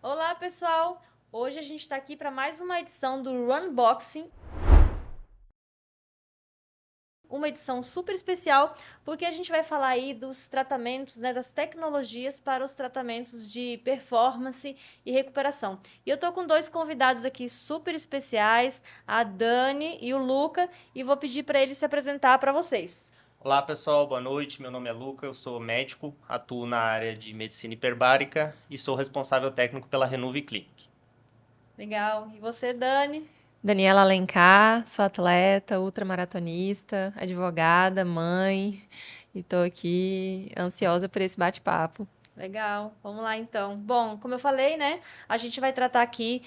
Olá, pessoal! Hoje a gente está aqui para mais uma edição do Runboxing, uma edição super especial, porque a gente vai falar aí dos tratamentos, né, das tecnologias para os tratamentos de performance e recuperação. E eu tô com dois convidados aqui super especiais, a Dani e o Luca, e vou pedir para eles se apresentar para vocês. Olá pessoal, boa noite. Meu nome é Luca, eu sou médico, atuo na área de medicina hiperbárica e sou responsável técnico pela Renuve Clinic. Legal. E você, Dani? Daniela Alencar, sou atleta, ultramaratonista, advogada, mãe, e tô aqui ansiosa por esse bate-papo. Legal, vamos lá então. Bom, como eu falei, né, a gente vai tratar aqui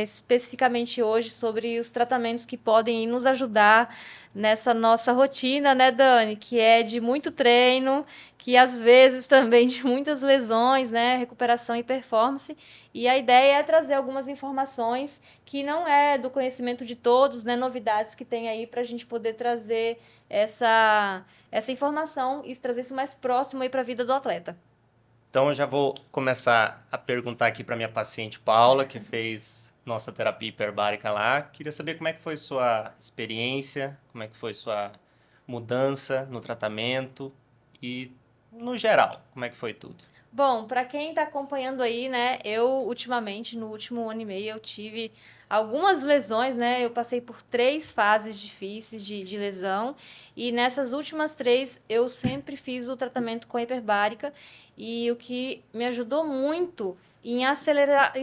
especificamente hoje sobre os tratamentos que podem nos ajudar nessa nossa rotina, né, Dani? Que é de muito treino, que às vezes também de muitas lesões, né, recuperação e performance. E a ideia é trazer algumas informações que não é do conhecimento de todos, né, novidades que tem aí para a gente poder trazer essa informação e trazer isso mais próximo aí para a vida do atleta. Então eu já vou começar a perguntar aqui para minha paciente Paula, que fez nossa terapia hiperbárica lá. Queria saber como é que foi sua experiência, como é que foi sua mudança no tratamento e no geral, como é que foi tudo. Bom, para quem está acompanhando aí, né, eu ultimamente, no último ano e meio, eu tive algumas lesões, né, eu passei por 3 fases difíceis de lesão, e nessas últimas 3, eu sempre fiz o tratamento com a hiperbárica, e o que me ajudou muito em acelerar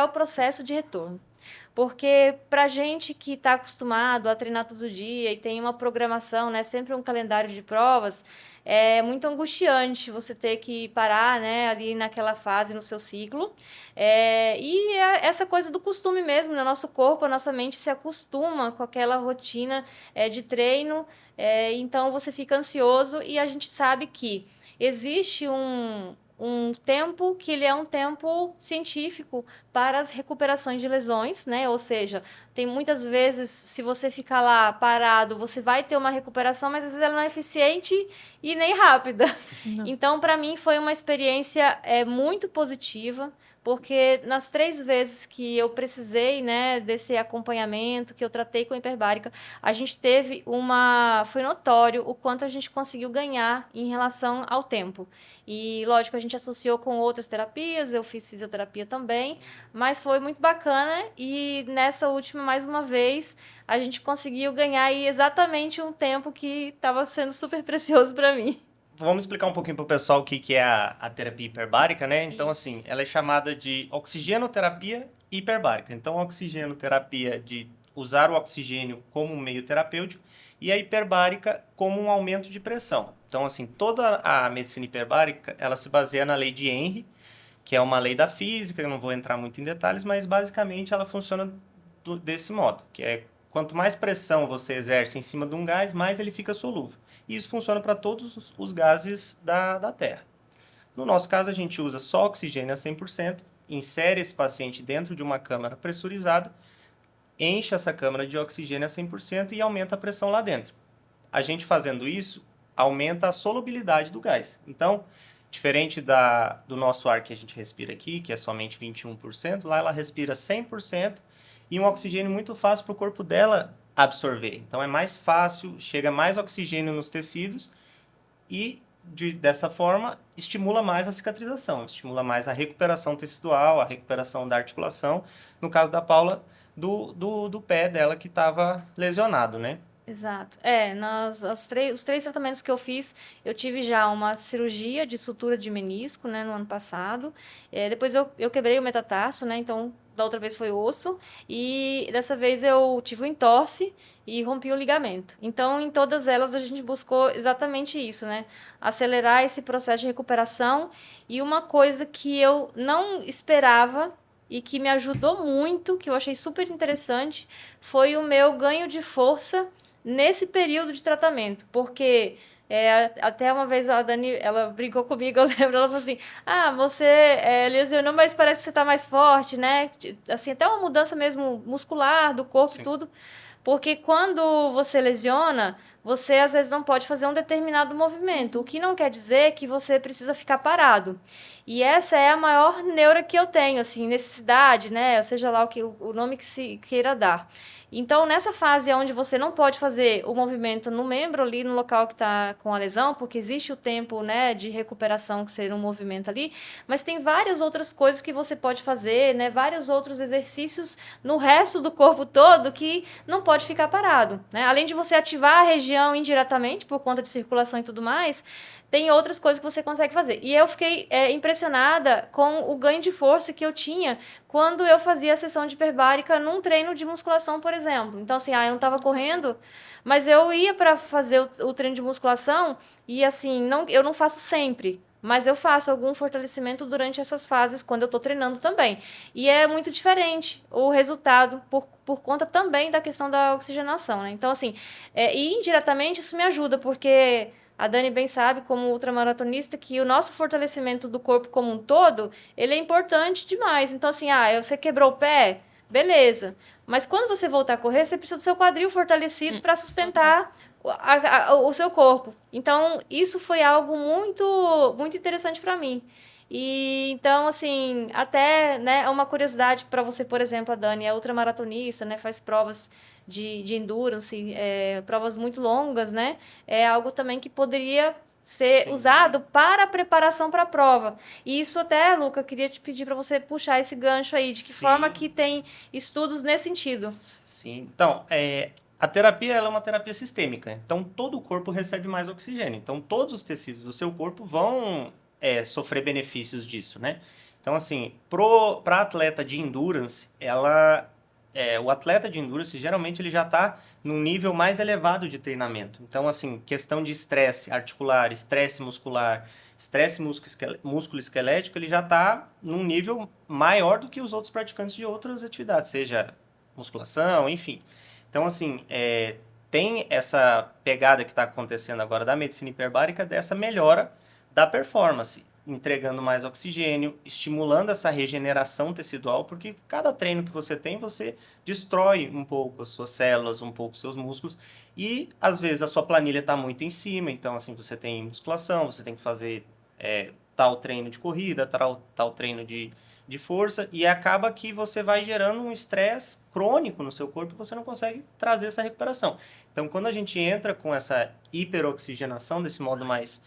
o processo de retorno. Porque para gente que está acostumado a treinar todo dia e tem uma programação, né, sempre um calendário de provas, é muito angustiante você ter que parar, né, ali naquela fase no seu ciclo. Essa coisa do costume mesmo, né? Nosso corpo, a nossa mente se acostuma com aquela rotina de treino, então você fica ansioso e a gente sabe que existe um tempo que ele é um tempo científico para as recuperações de lesões, né? Ou seja, tem muitas vezes, se você ficar lá parado, você vai ter uma recuperação, mas às vezes ela não é eficiente e nem rápida. Não. Então, para mim, foi uma experiência muito positiva, porque nas 3 vezes que eu precisei, né, desse acompanhamento, que eu tratei com a hiperbárica, a gente teve uma... Foi notório o quanto a gente conseguiu ganhar em relação ao tempo. E, lógico, a gente associou com outras terapias, eu fiz fisioterapia também, mas foi muito bacana e nessa última, mais uma vez, a gente conseguiu ganhar aí exatamente um tempo que estava sendo super precioso para mim. Vamos explicar um pouquinho para o pessoal o que que é a terapia hiperbárica, né? Então, Isso. assim, ela é chamada de oxigenoterapia hiperbárica. Então, a oxigenoterapia de usar o oxigênio como um meio terapêutico e a hiperbárica como um aumento de pressão. Então, assim, toda a medicina hiperbárica, ela se baseia na lei de Henry, que é uma lei da física, eu não vou entrar muito em detalhes, mas basicamente ela funciona desse modo, que é quanto mais pressão você exerce em cima de um gás, mais ele fica solúvel. E isso funciona para todos os gases da Terra. No nosso caso, a gente usa só oxigênio a 100%, insere esse paciente dentro de uma câmara pressurizada, enche essa câmara de oxigênio a 100% e aumenta a pressão lá dentro. A gente fazendo isso, aumenta a solubilidade do gás. Então, diferente do nosso ar que a gente respira aqui, que é somente 21%, lá ela respira 100% e um oxigênio muito fácil para o corpo dela absorver. Então, é mais fácil, chega mais oxigênio nos tecidos e, dessa forma, estimula mais a cicatrização, estimula mais a recuperação tecidual, a recuperação da articulação. No caso da Paula, do pé dela que estava lesionado, né? Exato. Os 3 tratamentos que eu fiz, eu tive já uma cirurgia de sutura de menisco, né, no ano passado. Depois eu quebrei o metatarso, né, então da outra vez foi osso. E dessa vez eu tive um entorse e rompi o ligamento. Então, em todas elas, a gente buscou exatamente isso, né? Acelerar esse processo de recuperação. E uma coisa que eu não esperava e que me ajudou muito, que eu achei super interessante, foi o meu ganho de força nesse período de tratamento, porque até uma vez a Dani, ela brincou comigo, eu lembro, ela falou assim, você lesionou, mas parece que você está mais forte, né? Assim, até uma mudança mesmo muscular do corpo e Sim. tudo, porque quando você lesiona, você às vezes não pode fazer um determinado movimento, o que não quer dizer que você precisa ficar parado. E essa é a maior neura que eu tenho, assim, necessidade, né? Ou seja lá o nome que se queira dar. Então, nessa fase onde você não pode fazer o movimento no membro ali, no local que está com a lesão, porque existe o tempo, né, de recuperação que seria um movimento ali, mas tem várias outras coisas que você pode fazer, né, vários outros exercícios no resto do corpo todo que não pode ficar parado, né? Além de você ativar a região indiretamente por conta de circulação e tudo mais, tem outras coisas que você consegue fazer. E eu fiquei impressionada com o ganho de força que eu tinha quando eu fazia a sessão de hiperbárica num treino de musculação, por exemplo. Então, assim, eu não estava correndo, mas eu ia para fazer o treino de musculação e, assim, eu não faço sempre, mas eu faço algum fortalecimento durante essas fases quando eu estou treinando também. E é muito diferente o resultado por conta também da questão da oxigenação, né? Então, assim, e indiretamente isso me ajuda, porque a Dani bem sabe, como ultramaratonista, que o nosso fortalecimento do corpo como um todo, ele é importante demais. Então, assim, você quebrou o pé? Beleza. Mas quando você voltar a correr, você precisa do seu quadril fortalecido para sustentar o seu corpo. Então, isso foi algo muito, muito interessante para mim. E então, assim, até, né, uma curiosidade para você, por exemplo, a Dani é ultramaratonista, né, faz provas de endurance, provas muito longas, né? É algo também que poderia ser usado para a preparação para a prova. E isso até, Luca, eu queria te pedir para você puxar esse gancho aí, de que forma que tem estudos nesse sentido. Sim, então, a terapia ela é uma terapia sistêmica, então todo o corpo recebe mais oxigênio, então todos os tecidos do seu corpo vão sofrer benefícios disso, né? Então, assim, para atleta de endurance, o atleta de endurance, geralmente, ele já está num nível mais elevado de treinamento. Então, assim, questão de estresse articular, estresse muscular, estresse músculo-esquelético, ele já está num nível maior do que os outros praticantes de outras atividades, seja musculação, enfim. Então, assim, tem essa pegada que está acontecendo agora da medicina hiperbárica, dessa melhora da performance, entregando mais oxigênio, estimulando essa regeneração tecidual, porque cada treino que você tem, você destrói um pouco as suas células, um pouco os seus músculos, e às vezes a sua planilha está muito em cima, então assim, você tem musculação, você tem que fazer tal treino de corrida, tal treino de força, e acaba que você vai gerando um estresse crônico no seu corpo e você não consegue trazer essa recuperação. Então, quando a gente entra com essa hiperoxigenação, desse modo mais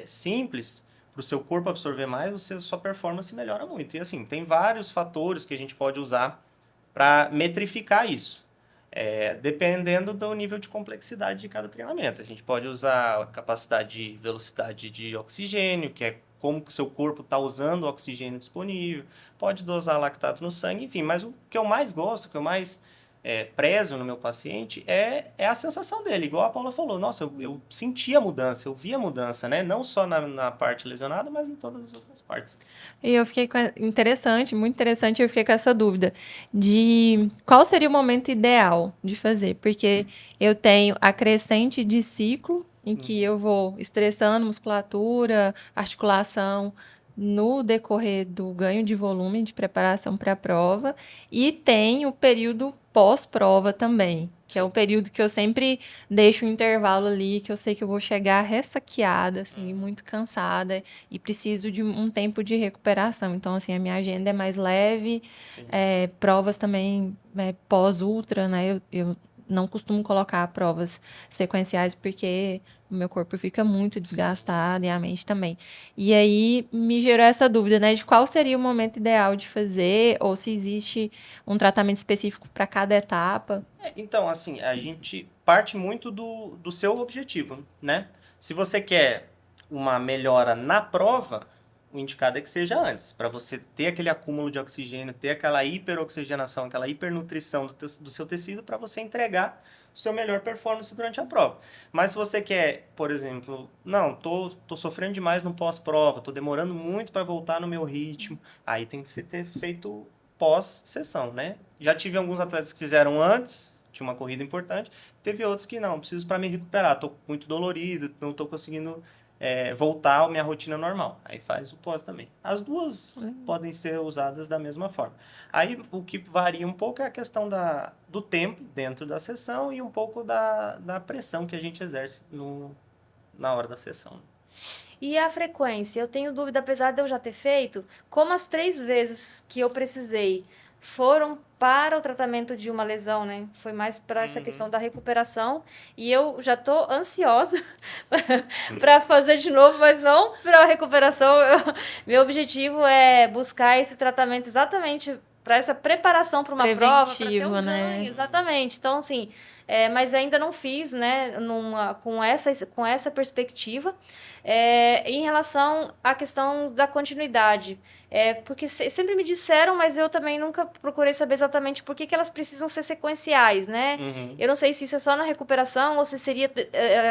simples, para o seu corpo absorver mais, sua performance melhora muito. E assim, tem vários fatores que a gente pode usar para metrificar isso, dependendo do nível de complexidade de cada treinamento. A gente pode usar a capacidade de velocidade de oxigênio, que é como que o seu corpo está usando o oxigênio disponível, pode dosar lactato no sangue, enfim. Mas o que eu mais gosto, o que eu mais prezo no meu paciente é a sensação dele. Igual a Paula falou, nossa, eu senti a mudança, eu vi a mudança, né? Não só na parte lesionada, mas em todas as outras partes. E eu fiquei interessante, muito interessante, eu fiquei com essa dúvida de qual seria o momento ideal de fazer, porque eu tenho a crescente de ciclo, em que eu vou estressando musculatura, articulação, no decorrer do ganho de volume de preparação para a prova, e tem o período pós-prova também, que é o período que eu sempre deixo um intervalo ali, que eu sei que eu vou chegar ressaqueada, assim, muito cansada, e preciso de um tempo de recuperação. Então, assim, a minha agenda é mais leve, provas também pós-ultra, né? Eu não costumo colocar provas sequenciais, porque o meu corpo fica muito desgastado e a mente também. E aí me gerou essa dúvida, né, de qual seria o momento ideal de fazer, ou se existe um tratamento específico para cada etapa. Então, assim, a gente parte muito do seu objetivo, né? Se você quer uma melhora na prova, o indicado é que seja antes, para você ter aquele acúmulo de oxigênio, ter aquela hiperoxigenação, aquela hipernutrição do seu tecido, para você entregar o seu melhor performance durante a prova. Mas se você quer, por exemplo, não, tô sofrendo demais no pós-prova, tô demorando muito para voltar no meu ritmo, aí tem que ter feito pós-sessão, né? Já tive alguns atletas que fizeram antes, tinha uma corrida importante, teve outros que não, preciso para me recuperar, tô muito dolorido, não tô conseguindo voltar à minha rotina normal. Aí faz o pós também. As duas podem ser usadas da mesma forma. Aí o que varia um pouco é a questão do tempo dentro da sessão e um pouco da pressão que a gente exerce na hora da sessão. E a frequência? Eu tenho dúvida, apesar de eu já ter feito, como as 3 vezes que eu precisei foram para o tratamento de uma lesão, né? Foi mais para essa questão da recuperação. E eu já tô ansiosa para fazer de novo, mas não para a recuperação. Meu objetivo é buscar esse tratamento exatamente para essa preparação para uma prova, para ter um ganho, né? exatamente. Então, assim, mas ainda não fiz, né, com essa perspectiva. Em relação à questão da continuidade, porque sempre me disseram, mas eu também nunca procurei saber exatamente por que elas precisam ser sequenciais, né? Eu não sei se isso é só na recuperação, ou se seria,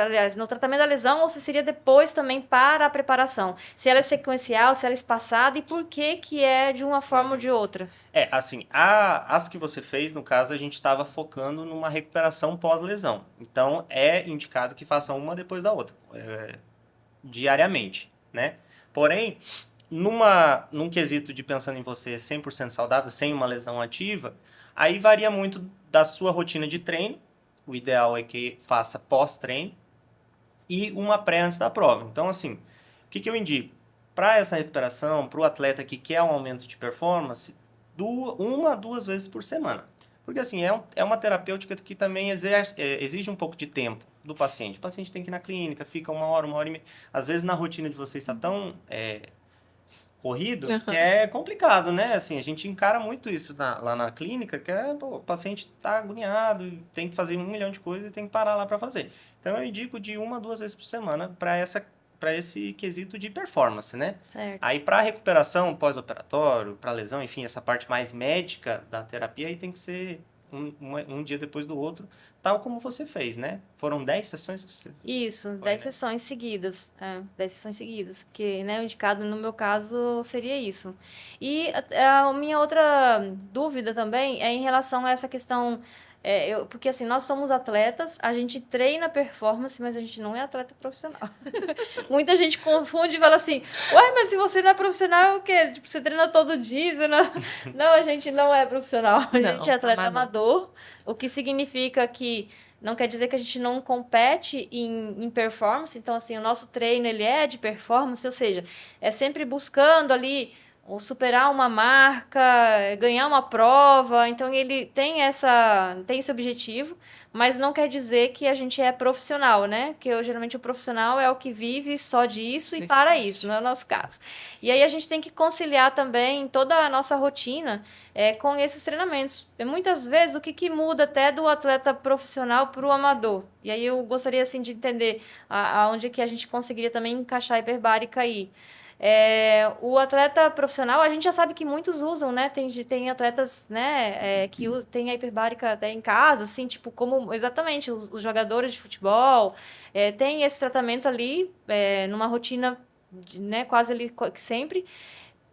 aliás, no tratamento da lesão, ou se seria depois também para a preparação. Se ela é sequencial, se ela é espaçada, e por que é de uma forma ou de outra? Assim, as que você fez, no caso, a gente estava focando numa recuperação pós-lesão. Então, é indicado que faça uma depois da outra, diariamente, né? Porém, num quesito de pensando em você 100% saudável, sem uma lesão ativa, aí varia muito da sua rotina de treino. O ideal é que faça pós-treino e uma pré antes da prova. Então, assim, o que eu indico? Para essa recuperação, para o atleta que quer um aumento de performance, 2 vezes por semana. Porque, assim, é uma terapêutica que também exige um pouco de tempo do paciente. O paciente tem que ir na clínica, fica 1 hora e meia. Às vezes, na rotina de vocês está tão corrido que é complicado, né? Assim, a gente encara muito isso lá na clínica, que o paciente está agoniado, tem que fazer 1 milhão de coisas e tem que parar lá para fazer. Então, eu indico de 2 vezes por semana para esse quesito de performance, né? Certo. Aí, para recuperação pós-operatório, para lesão, enfim, essa parte mais médica da terapia, aí tem que ser um dia depois do outro, tal como você fez, né? Foram 10 sessões que você... Isso, Foi, 10 né? sessões seguidas. 10 sessões seguidas, porque, né, o indicado no meu caso seria isso. E a minha outra dúvida também é em relação a essa questão, porque assim, nós somos atletas, a gente treina performance, mas a gente não é atleta profissional. Muita gente confunde e fala assim, ué, mas se você não é profissional, é o quê? Tipo, você treina todo dia, você não... Não, a gente não é profissional, a gente é atleta amador, o que significa que não quer dizer que a gente não compete em performance. Então, assim, o nosso treino, ele é de performance, ou seja, é sempre buscando ali ou superar uma marca, ganhar uma prova. Então, ele tem esse objetivo, mas não quer dizer que a gente é profissional, né? Porque geralmente o profissional é o que vive só disso e para isso, não é o nosso caso. E aí a gente tem que conciliar também toda a nossa rotina com esses treinamentos. E muitas vezes, o que muda até do atleta profissional para o amador? E aí eu gostaria assim, de entender aonde que a gente conseguiria também encaixar a hiperbárica aí. O atleta profissional, a gente já sabe que muitos usam, né? Tem atletas, né, que tem a hiperbárica até em casa, assim, tipo, como exatamente os jogadores de futebol, tem esse tratamento ali, numa rotina, né, quase ali sempre.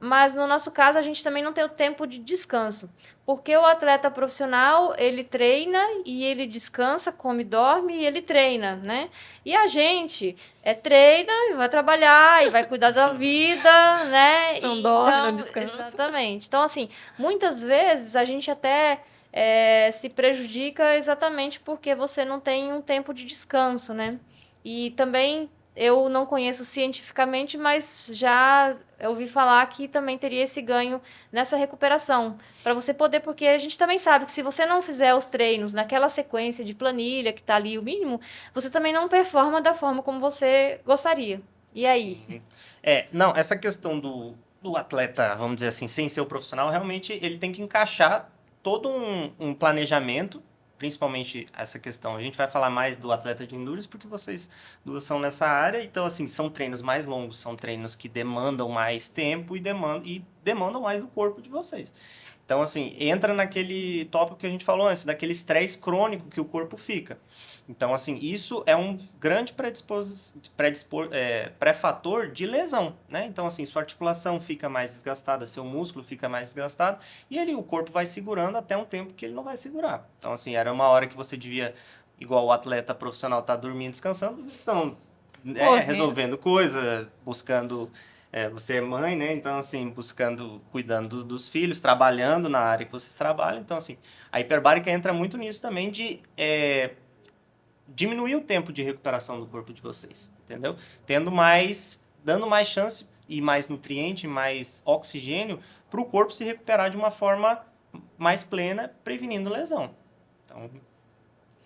Mas no nosso caso, a gente também não tem o tempo de descanso. Porque o atleta profissional, ele treina e ele descansa, come, dorme e ele treina, né? E a gente treina e vai trabalhar e vai cuidar da vida, né? Não dorme, não descansa. Exatamente. Então, assim, muitas vezes a gente até se prejudica exatamente porque você não tem um tempo de descanso, né? E também eu não conheço cientificamente, mas já ouvi falar que também teria esse ganho nessa recuperação. Para você poder, porque a gente também sabe que se você não fizer os treinos naquela sequência de planilha que está ali o mínimo, você também não performa da forma como você gostaria. E aí? Sim. Não, essa questão do atleta, vamos dizer assim, sem ser o profissional, realmente ele tem que encaixar todo um planejamento, principalmente essa questão. A gente vai falar mais do atleta de endurance porque vocês duas são nessa área, então assim, são treinos mais longos, são treinos que demandam mais tempo e demandam mais do corpo de vocês. Então, assim, entra naquele tópico que a gente falou antes, daquele estresse crônico que o corpo fica. Então, assim, isso é um grande pré-fator de lesão, né? Então, assim, sua articulação fica mais desgastada, seu músculo fica mais desgastado, e ali o corpo vai segurando até um tempo que ele não vai segurar. Então, assim, era uma hora que você devia, igual o atleta profissional tá dormindo, descansando, vocês estão resolvendo coisa, buscando... você é mãe, né? Então, assim, cuidando dos filhos, trabalhando na área que você trabalha. Então, assim, a hiperbárica entra muito nisso também de diminuir o tempo de recuperação do corpo de vocês, entendeu? Dando mais chance e mais nutriente, mais oxigênio para o corpo se recuperar de uma forma mais plena, prevenindo lesão. Então,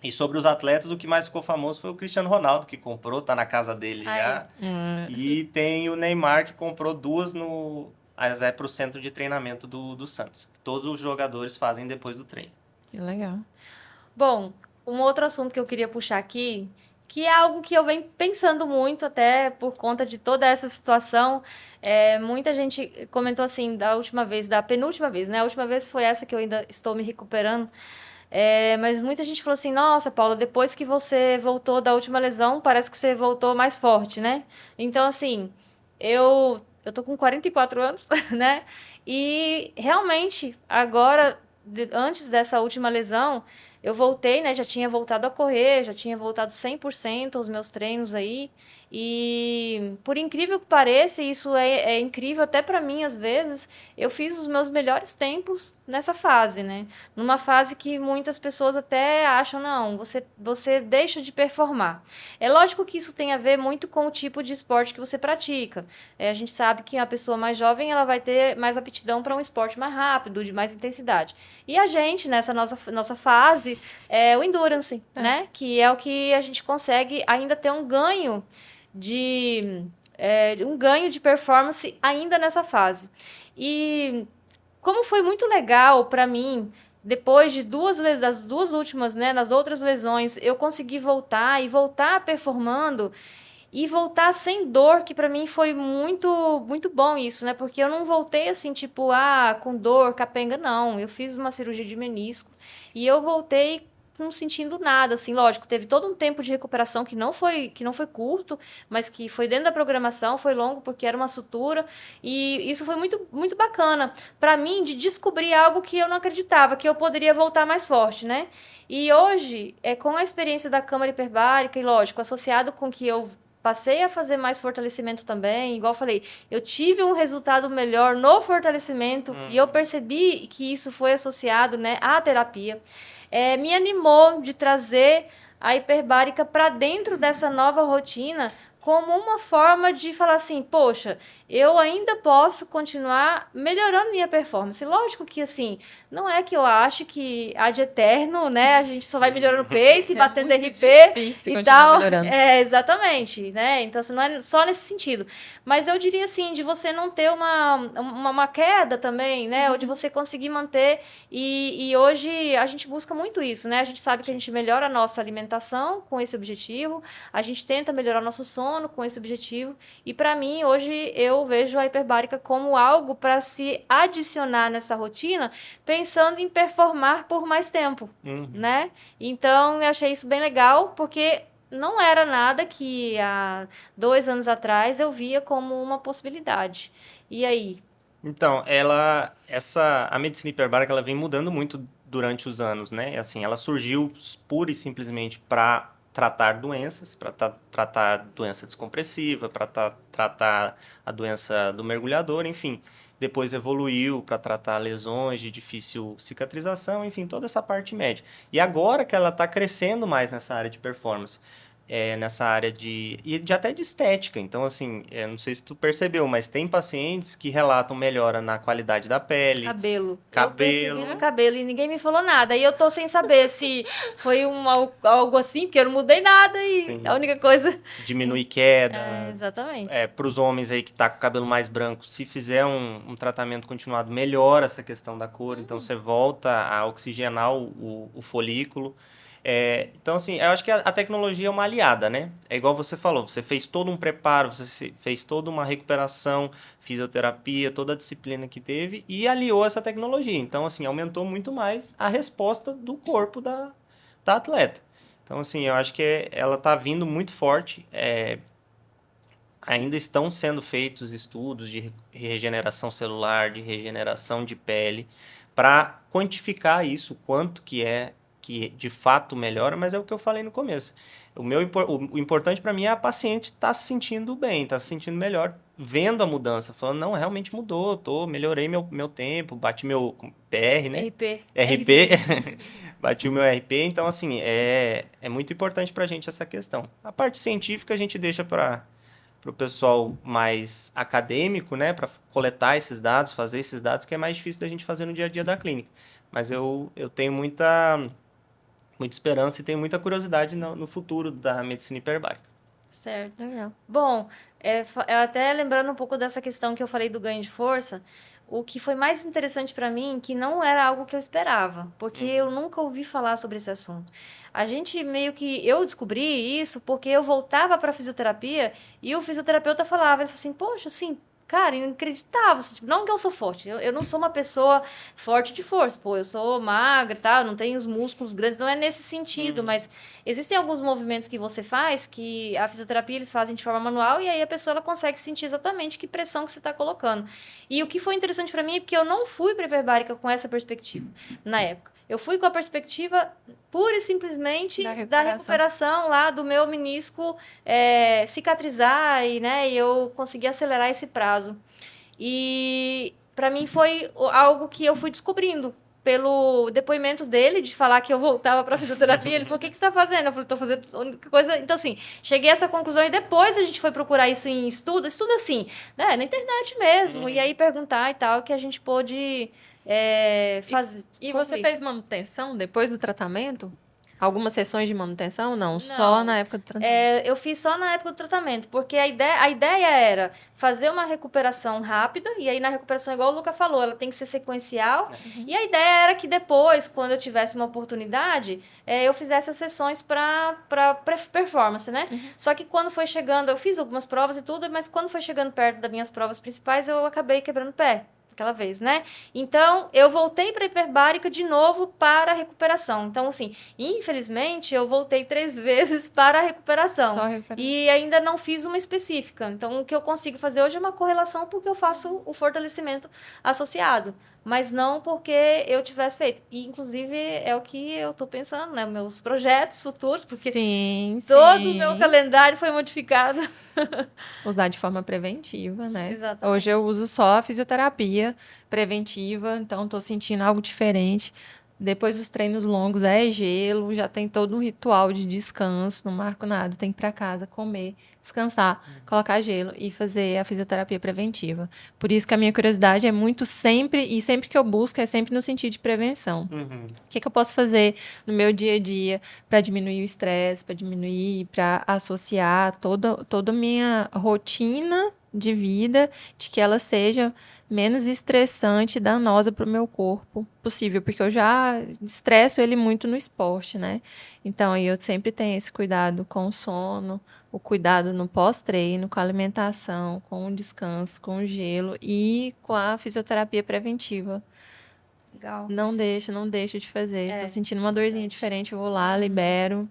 e sobre os atletas, o que mais ficou famoso foi o Cristiano Ronaldo, que comprou, tá na casa dele já. E tem o Neymar, que comprou 2 para o centro de treinamento do Santos. Que todos os jogadores fazem depois do treino. Que legal. Bom, um outro assunto que eu queria puxar aqui, que é algo que eu venho pensando muito até por conta de toda essa situação. Muita gente comentou assim, da penúltima vez, né? A última vez foi essa que eu ainda estou me recuperando. Mas muita gente falou assim, nossa, Paula, depois que você voltou da última lesão, parece que você voltou mais forte, né? Então, assim, eu tô com 44 anos, né? E realmente, agora, antes dessa última lesão, eu voltei, né? Já tinha voltado a correr, já tinha voltado 100% aos meus treinos aí. E, por incrível que pareça, isso é incrível até para mim, às vezes, eu fiz os meus melhores tempos nessa fase, né? Numa fase que muitas pessoas até acham, não, você deixa de performar. É lógico que isso tem a ver muito com o tipo de esporte que você pratica. A gente sabe que a pessoa mais jovem ela vai ter mais aptidão para um esporte mais rápido, de mais intensidade. E a gente, nessa nossa fase, é o endurance, né? Que é o que a gente consegue ainda ter um ganho de performance ainda nessa fase. E como foi muito legal para mim, depois de das 2 últimas, né, nas outras lesões, eu consegui voltar performando e voltar sem dor, que para mim foi muito muito bom isso, né? Porque eu não voltei assim, tipo, com dor, capenga, não. Eu fiz uma cirurgia de menisco e eu voltei não sentindo nada, assim, lógico, teve todo um tempo de recuperação que não foi curto, mas que foi dentro da programação, foi longo porque era uma sutura, e isso foi muito, muito bacana para mim de descobrir algo que eu não acreditava, que eu poderia voltar mais forte, né? E hoje, com a experiência da câmara hiperbárica, e lógico, associado com que eu passei a fazer mais fortalecimento também, igual eu falei, eu tive um resultado melhor no fortalecimento e eu percebi que isso foi associado, né, à terapia. Me animou de trazer a hiperbárica para dentro dessa nova rotina como uma forma de falar assim, poxa, eu ainda posso continuar melhorando minha performance. Lógico que, assim, não é que eu acho que há de eterno, né? A gente só vai melhorando o pace, batendo RP e tal. Melhorando. Exatamente, né? Então, assim, não é só nesse sentido. Mas eu diria, assim, de você não ter uma queda também, né? Ou de você conseguir manter. E hoje a gente busca muito isso, né? A gente sabe que a gente melhora a nossa alimentação com esse objetivo, a gente tenta melhorar nosso sono com esse objetivo. E para mim, hoje, eu vejo a hiperbárica como algo para se adicionar nessa rotina, pensando em performar por mais tempo, né? Então, eu achei isso bem legal, porque não era nada que há 2 anos atrás eu via como uma possibilidade. E aí? Então, a medicina hiperbárica, ela vem mudando muito durante os anos, né? Assim, ela surgiu pura e simplesmente para tratar doenças, para tratar doença descompressiva, para tratar a doença do mergulhador, enfim. Depois evoluiu para tratar lesões de difícil cicatrização, enfim, toda essa parte médica. E agora que ela está crescendo mais nessa área de performance, nessa área até de estética. Então, assim, não sei se tu percebeu, mas tem pacientes que relatam melhora na qualidade da pele. Cabelo. Eu percebi no cabelo e ninguém me falou nada. E eu tô sem saber se foi algo assim, porque eu não mudei nada e Sim. a única coisa... Diminui queda. Exatamente. Para os homens aí que tá com o cabelo mais branco, se fizer um tratamento continuado, melhora essa questão da cor. Então, você volta a oxigenar o folículo. Então, assim, eu acho que a tecnologia é uma aliada, né? É igual você falou, você fez todo um preparo, você fez toda uma recuperação, fisioterapia, toda a disciplina que teve e aliou essa tecnologia. Então, assim, aumentou muito mais a resposta do corpo da atleta. Então, assim, eu acho que ela está vindo muito forte. Ainda estão sendo feitos estudos de regeneração celular, de regeneração de pele, para quantificar isso, quanto que é que de fato melhora, mas é o que eu falei no começo. O importante para mim é a paciente estar se sentindo bem, estar se sentindo melhor, vendo a mudança, falando, não, realmente mudou, melhorei meu tempo, bati meu PR, né? RP. Bati o meu RP, então assim, é muito importante para a gente essa questão. A parte científica a gente deixa para o pessoal mais acadêmico, né, para coletar esses dados, fazer esses dados, que é mais difícil da gente fazer no dia a dia da clínica. Mas eu tenho muita esperança e tenho muita curiosidade no futuro da medicina hiperbárica. Certo. Legal. Bom, até lembrando um pouco dessa questão que eu falei do ganho de força, o que foi mais interessante para mim, que não era algo que eu esperava, porque eu nunca ouvi falar sobre esse assunto. A gente meio que, eu descobri isso porque eu voltava para fisioterapia e o fisioterapeuta falava, ele falou assim, poxa, assim, cara, inacreditável, assim, tipo, não que eu sou forte, eu não sou uma pessoa forte de força, pô, eu sou magra, tá, eu não tenho os músculos grandes, não é nesse sentido, mas existem alguns movimentos que você faz que a fisioterapia eles fazem de forma manual e aí a pessoa ela consegue sentir exatamente que pressão que você está colocando. E o que foi interessante para mim é porque eu não fui para hiperbárica com essa perspectiva na época. Eu fui com a perspectiva pura e simplesmente da recuperação lá do meu menisco cicatrizar e eu consegui acelerar esse prazo. E para mim foi algo que eu fui descobrindo pelo depoimento dele, de falar que eu voltava para fisioterapia. Ele falou, o que você está fazendo? Eu falei, estou fazendo a única coisa... Então, assim, cheguei a essa conclusão e depois a gente foi procurar isso em estudo assim, né, na internet mesmo, e aí perguntar e tal, que a gente pôde fazer. E você fez manutenção depois do tratamento? Algumas sessões de manutenção? Não, Não. só na época do tratamento. Eu fiz só na época do tratamento, porque a ideia era fazer uma recuperação rápida, e aí na recuperação, igual o Luca falou, ela tem que ser sequencial, e a ideia era que depois, quando eu tivesse uma oportunidade, eu fizesse as sessões para performance, né? Só que quando foi chegando, eu fiz algumas provas e tudo, mas quando foi chegando perto das minhas provas principais, eu acabei quebrando o pé. Aquela vez, né? Então, eu voltei para a hiperbárica de novo para a recuperação. Então, assim, infelizmente, eu voltei 3 vezes para a recuperação. Só recuperação. E ainda não fiz uma específica. Então, o que eu consigo fazer hoje é uma correlação porque eu faço o fortalecimento associado. Mas não porque eu tivesse feito. E, inclusive, é o que eu estou pensando, né? Meus projetos futuros, porque todo o meu calendário foi modificado. Usar de forma preventiva, né? Exatamente. Hoje eu uso só a fisioterapia preventiva, então estou sentindo algo diferente. Depois dos treinos longos é gelo, já tem todo um ritual de descanso, não marco nada, tem que ir para casa, comer, descansar, colocar gelo e fazer a fisioterapia preventiva. Por isso que a minha curiosidade é muito sempre que eu busco, é sempre no sentido de prevenção. O que eu posso fazer no meu dia a dia para diminuir o estresse, para associar toda a minha rotina de vida, de que ela seja menos estressante e danosa para o meu corpo possível, porque eu já estresso ele muito no esporte, né? Então, aí eu sempre tenho esse cuidado com o sono, o cuidado no pós-treino, com a alimentação, com o descanso, com o gelo e com a fisioterapia preventiva. Legal. Não deixo de fazer. Tô sentindo uma dorzinha diferente, eu vou lá, libero.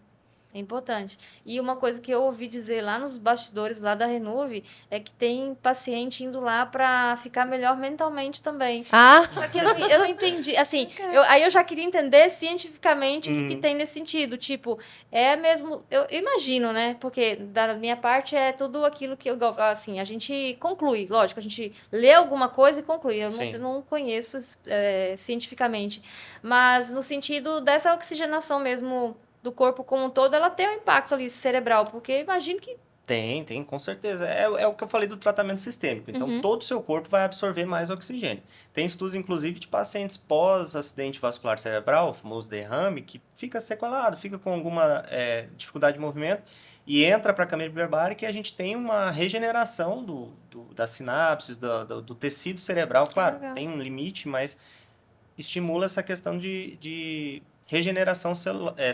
É importante. E uma coisa que eu ouvi dizer lá nos bastidores lá da Renuve é que tem paciente indo lá para ficar melhor mentalmente também. Ah! Só que eu não entendi. Assim, aí eu já queria entender cientificamente o que tem nesse sentido. Tipo, é mesmo... Eu imagino, né? Porque da minha parte é tudo aquilo que eu... Assim, a gente conclui. Lógico, a gente lê alguma coisa e conclui. Eu não conheço cientificamente. Mas no sentido dessa oxigenação mesmo... do corpo como um todo, ela tem um impacto ali cerebral, porque eu imagino que... Tem, com certeza. É o que eu falei do tratamento sistêmico. Então, todo o seu corpo vai absorver mais oxigênio. Tem estudos, inclusive, de pacientes pós-acidente vascular cerebral, o famoso derrame, que fica sequelado, fica com alguma dificuldade de movimento e entra para a câmara hiperbárica e a gente tem uma regeneração das sinapses, do tecido cerebral. Claro, tem um limite, mas estimula essa questão de regeneração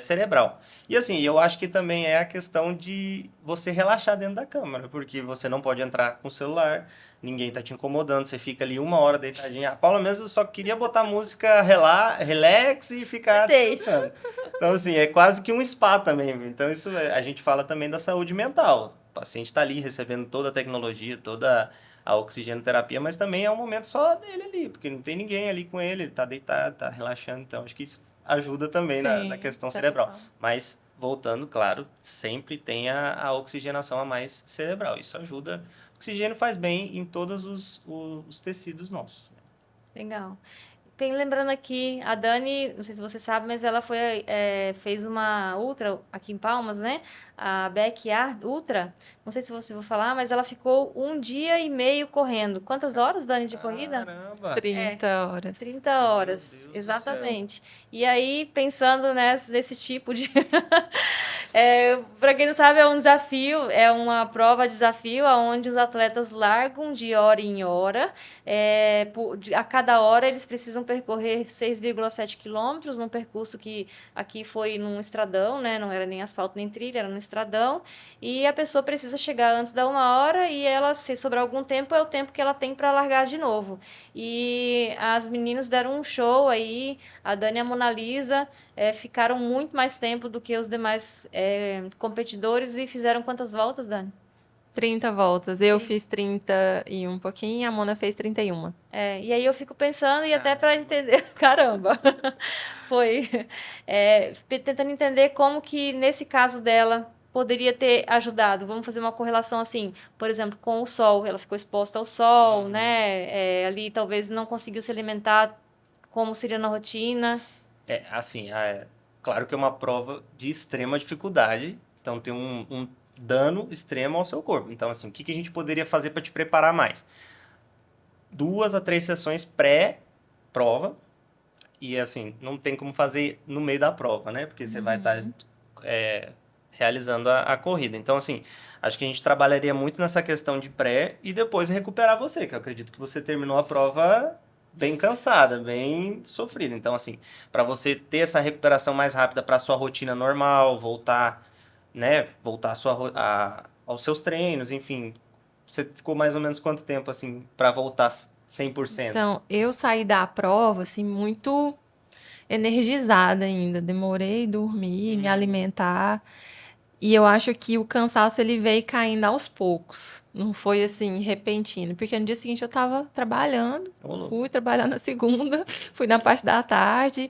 cerebral. E assim, eu acho que também é a questão de você relaxar dentro da câmara, porque você não pode entrar com o celular, ninguém tá te incomodando, você fica ali 1 hora deitadinha. A Paula mesmo só queria botar música relax e ficar descansando. Então assim, é quase que um spa também. Então isso a gente fala também da saúde mental. O paciente está ali recebendo toda a tecnologia, toda a oxigenoterapia, mas também é um momento só dele ali, porque não tem ninguém ali com ele tá deitado, tá relaxando. Então acho que isso ajuda também na Sim, questão de certa cerebral. forma. Mas, voltando, claro, sempre tem a oxigenação a mais cerebral. Isso ajuda. O oxigênio faz bem em todos os tecidos nossos. Legal. Bem, lembrando aqui, a Dani, não sei se você sabe, mas ela fez uma ultra aqui em Palmas, né? A Backyard Ultra. Não sei se você vai falar, mas ela ficou 1 dia e meio correndo. Quantas horas, Dani, de corrida? Caramba! 30 horas. 30 Meu horas, Deus do céu. exatamente. E aí, pensando nesse tipo de. Para quem não sabe, é um desafio, é uma prova desafio, onde os atletas largam de hora em hora. A cada hora eles precisam percorrer 6,7 quilômetros num percurso que aqui foi num estradão, né? Não era nem asfalto nem trilha, era num estradão. E a pessoa precisa chegar antes da 1 hora e ela, se sobrar algum tempo, é o tempo que ela tem para largar de novo. E as meninas deram um show aí, a Dani e a Mona Lisa ficaram muito mais tempo do que os demais competidores e fizeram quantas voltas, Dani? 30 voltas. Eu fiz 30 e um pouquinho, a Mona fez 31. E aí eu fico pensando, e até para entender, caramba, foi tentando entender como que nesse caso dela poderia ter ajudado. Vamos fazer uma correlação assim, por exemplo, com o sol, ela ficou exposta ao sol, né? Ali talvez não conseguiu se alimentar como seria na rotina. Assim, claro que é uma prova de extrema dificuldade, então tem um dano extremo ao seu corpo. Então, assim, o que a gente poderia fazer para te preparar mais? 2 a 3 sessões pré-prova, e assim, não tem como fazer no meio da prova, né? Porque você vai estar realizando a corrida. Então, assim, acho que a gente trabalharia muito nessa questão de pré e depois recuperar você, que eu acredito que você terminou a prova bem cansada, bem sofrida. Então, assim, para você ter essa recuperação mais rápida para sua rotina normal, voltar, né, voltar aos seus treinos, enfim. Você ficou mais ou menos quanto tempo, assim, para voltar 100%? Então, eu saí da prova, assim, muito energizada ainda. Demorei dormir, me alimentar. E eu acho que o cansaço, ele veio caindo aos poucos. Não foi, assim, repentino. Porque no dia seguinte eu tava trabalhando. Ô, louco. Fui trabalhar na segunda, fui na parte da tarde.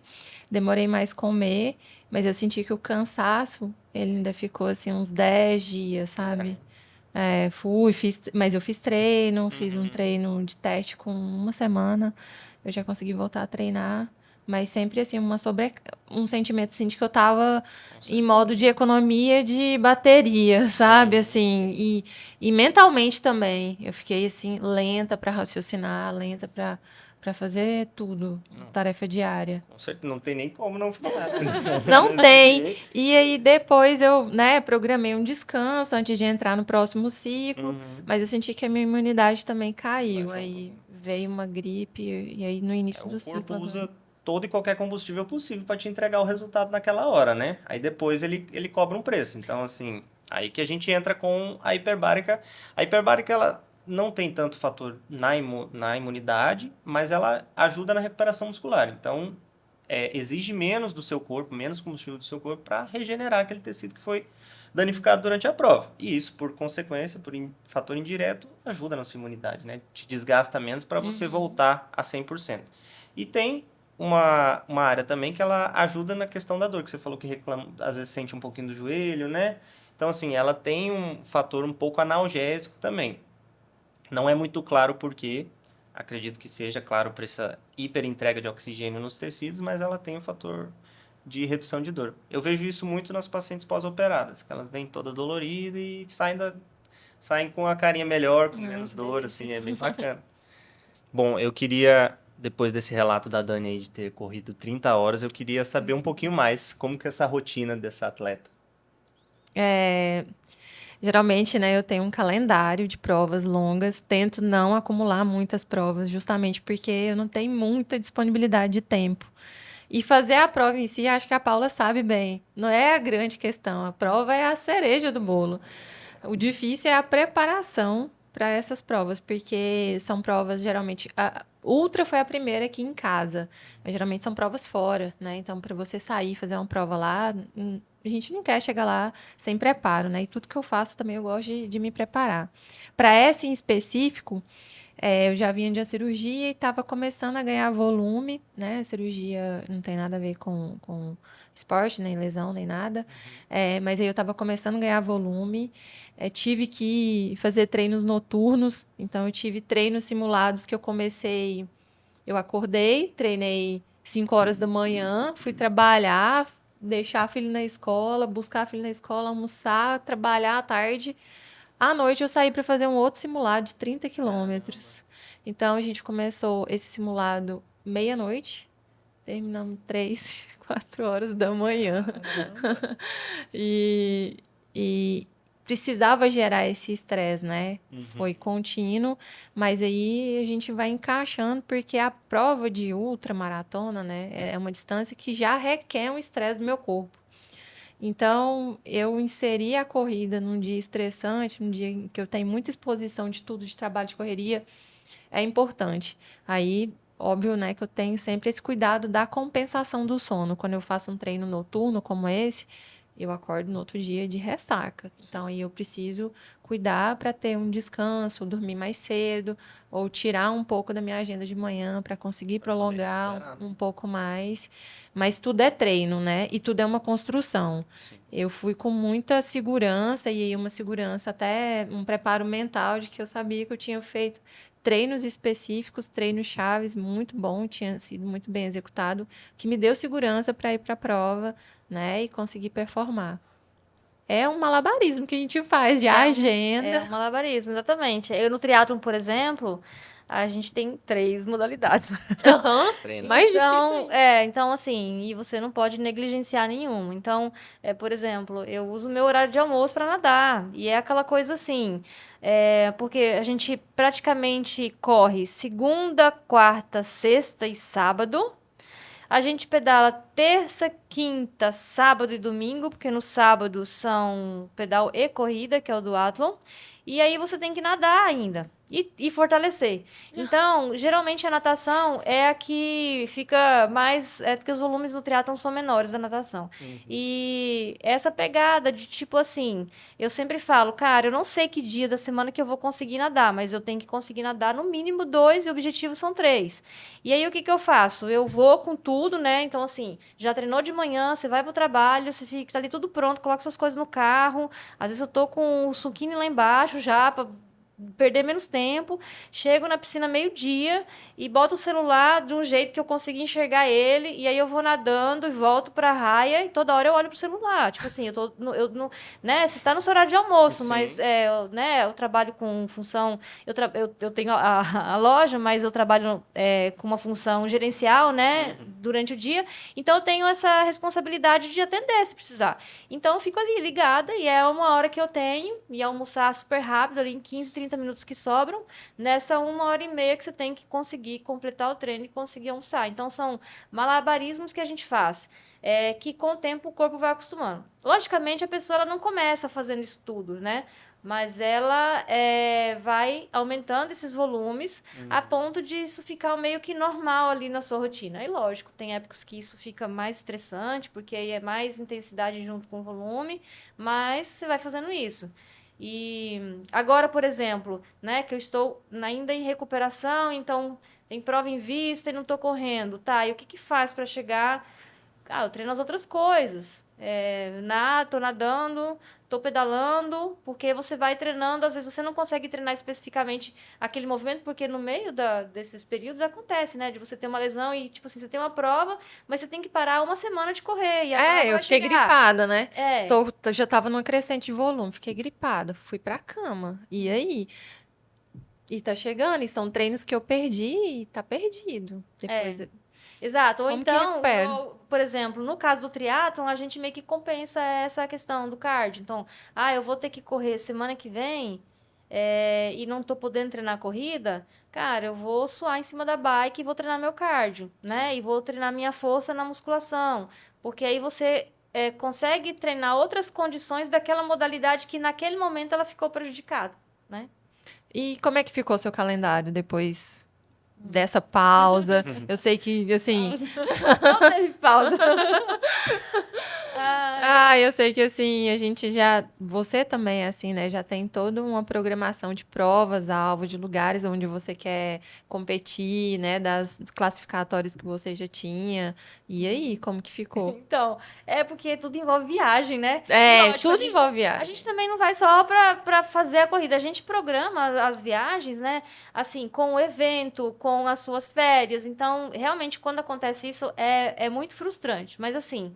Demorei mais comer. Mas eu senti que o cansaço, ele ainda ficou, assim, uns 10 dias, sabe? Mas eu fiz treino, fiz um treino de teste com 1 semana. Eu já consegui voltar a treinar. Mas sempre, assim, um sentimento, assim, de que eu tava em modo de economia de bateria, sabe? Assim, e mentalmente também. Eu fiquei, assim, lenta para raciocinar, lenta para fazer tudo, tarefa diária. Com certeza, não tem nem como não falar. Não Desse tem. jeito. E aí depois eu, né, programei um descanso antes de entrar no próximo ciclo, mas eu senti que a minha imunidade também caiu. Baixou um Aí veio uma gripe e aí no início O do corpo ciclo usa agora. todo e qualquer combustível possível para te entregar o resultado naquela hora, né? Aí depois ele cobra um preço. Então, assim, aí que a gente entra com a hiperbárica. A hiperbárica, ela não tem tanto fator na imunidade, mas ela ajuda na recuperação muscular. Então, exige menos do seu corpo, menos combustível do seu corpo para regenerar aquele tecido que foi danificado durante a prova. E isso, por consequência, fator indireto, ajuda na sua imunidade, né? Te desgasta menos para você voltar a 100%. E tem uma área também que ela ajuda na questão da dor, que você falou que reclama, às vezes sente um pouquinho do joelho, né? Então, assim, ela tem um fator um pouco analgésico também. Não é muito claro por quê. Acredito que seja claro para essa hiperentrega de oxigênio nos tecidos, mas ela tem um fator de redução de dor. Eu vejo isso muito nas pacientes pós-operadas, que elas vêm toda dolorida e saem com a carinha melhor, com menos dor, assim, é bem bacana. Bom, eu queria, depois desse relato da Dani aí de ter corrido 30 horas, eu queria saber um pouquinho mais como que é essa rotina dessa atleta. Geralmente, né, eu tenho um calendário de provas longas, tento não acumular muitas provas, justamente porque eu não tenho muita disponibilidade de tempo. E fazer a prova em si, acho que a Paula sabe bem, não é a grande questão, a prova é a cereja do bolo. O difícil é a preparação para essas provas, porque são provas geralmente. A Ultra foi a primeira aqui em casa, mas geralmente são provas fora, né? Então, para você sair e fazer uma prova lá, a gente não quer chegar lá sem preparo, né? E tudo que eu faço também eu gosto de me preparar. Para essa em específico, Eu já vinha de uma cirurgia e estava começando a ganhar volume, né? A cirurgia não tem nada a ver com esporte, nem lesão, nem nada. Mas aí eu estava começando a ganhar volume. Tive que fazer treinos noturnos. Então, eu tive treinos simulados que eu comecei... Eu acordei, treinei 5 horas da manhã, fui trabalhar, deixar a filha na escola, buscar a filha na escola, almoçar, trabalhar à tarde. À noite eu saí para fazer um outro simulado de 30 quilômetros. Então a gente começou esse simulado meia-noite, terminamos 3, 4 horas da manhã. E, e precisava gerar esse estresse, né? Foi contínuo, mas aí a gente vai encaixando, porque a prova de ultramaratona, né? É uma distância que já requer um estresse do meu corpo. Então, eu inseri a corrida num dia estressante, num dia em que eu tenho muita exposição de tudo, de trabalho, de correria, é importante. Aí, óbvio, né, que eu tenho sempre esse cuidado da compensação do sono. Quando eu faço um treino noturno como esse, eu acordo no outro dia de ressaca. Então, aí eu preciso cuidar para ter um descanso, dormir mais cedo, ou tirar um pouco da minha agenda de manhã para conseguir prolongar um pouco mais. Mas tudo é treino, né? E tudo é uma construção. Sim. Eu fui com muita segurança, e aí uma segurança, até um preparo mental de que eu sabia que eu tinha feito treinos específicos, treinos chaves, muito bom, tinha sido muito bem executado, que me deu segurança para ir para a prova, né? E conseguir performar. É um malabarismo que a gente faz de agenda. É um malabarismo, exatamente. Eu no triatlon, por exemplo, a gente tem 3 modalidades. Treino. Mais Então, difícil. então assim, e você não pode negligenciar nenhum. Então, por exemplo, eu uso meu horário de almoço para nadar. E é aquela coisa assim, porque a gente praticamente corre segunda, quarta, sexta e sábado. A gente pedala terça, quinta, sábado e domingo, porque no sábado são pedal e corrida, que é o duatlon. E aí você tem que nadar ainda e fortalecer. Então, geralmente a natação é a que fica mais... É porque os volumes no triatlon são menores da natação. E essa pegada de tipo assim, eu sempre falo, cara, eu não sei que dia da semana que eu vou conseguir nadar, mas eu tenho que conseguir nadar no mínimo 2 e o objetivo são 3. E aí, o que eu faço? Eu vou com tudo, né? Então, assim, já treinou de manhã, você vai pro trabalho, você fica tá ali tudo pronto, coloca suas coisas no carro. Às vezes eu tô com o suquinho lá embaixo já, pra perder menos tempo. Chego na piscina meio-dia e boto o celular de um jeito que eu consiga enxergar ele. E aí eu vou nadando e volto pra raia e toda hora eu olho pro celular. Tipo assim, né? Você tá no seu horário de almoço, Sim. mas eu trabalho com função... Eu tenho a loja, mas eu trabalho com uma função gerencial, né? Durante o dia. Então, eu tenho essa responsabilidade de atender, se precisar. Então, eu fico ali ligada e é uma hora que eu tenho e almoçar super rápido, ali em 15, 30 minutos que sobram, nessa 1h30 que você tem que conseguir completar o treino e conseguir almoçar. Então, são malabarismos que a gente faz. Que com o tempo o corpo vai acostumando. Logicamente, a pessoa ela não começa fazendo isso tudo, né? Mas ela vai aumentando esses volumes a ponto de isso ficar meio que normal ali na sua rotina. Aí, lógico, tem épocas que isso fica mais estressante, porque aí é mais intensidade junto com o volume, mas você vai fazendo isso. E agora, por exemplo, né, que eu estou ainda em recuperação, então tem prova em vista e não estou correndo. Tá, e o que faz para chegar... eu treino as outras coisas. Tô nadando, tô pedalando, porque você vai treinando, às vezes você não consegue treinar especificamente aquele movimento, porque no meio desses períodos acontece, né? De você ter uma lesão e, tipo assim, você tem uma prova, mas você tem que parar uma semana de correr. E a prova Eu vai fiquei chegar. gripada, né? Já tava numa crescente de volume, fiquei gripada, fui pra cama. E aí? E tá chegando, e são treinos que eu perdi e tá perdido. Depois... Exato. Ou Como que então, recupera? por exemplo, no caso do triatlon, a gente meio que compensa essa questão do cardio. Então, eu vou ter que correr semana que vem e não tô podendo treinar corrida, cara, eu vou suar em cima da bike e vou treinar meu cardio, né? E vou treinar minha força na musculação. Porque aí você consegue treinar outras condições daquela modalidade que naquele momento ela ficou prejudicada, né? E como é que ficou seu calendário depois dessa pausa? Eu sei que, assim... Não teve pausa. Eu sei que assim, a gente já. Você também é assim, né? Já tem toda uma programação de provas, alvo, de lugares onde você quer competir, né? Das classificatórias que você já tinha. E aí, como que ficou? Então, é porque tudo envolve viagem, né? E É, lógico, tudo envolve a gente viagem. também não vai só para fazer a corrida, a gente programa as viagens, né? Assim, com o evento, com as suas férias. Então, realmente, quando acontece isso, é muito frustrante. Mas, assim,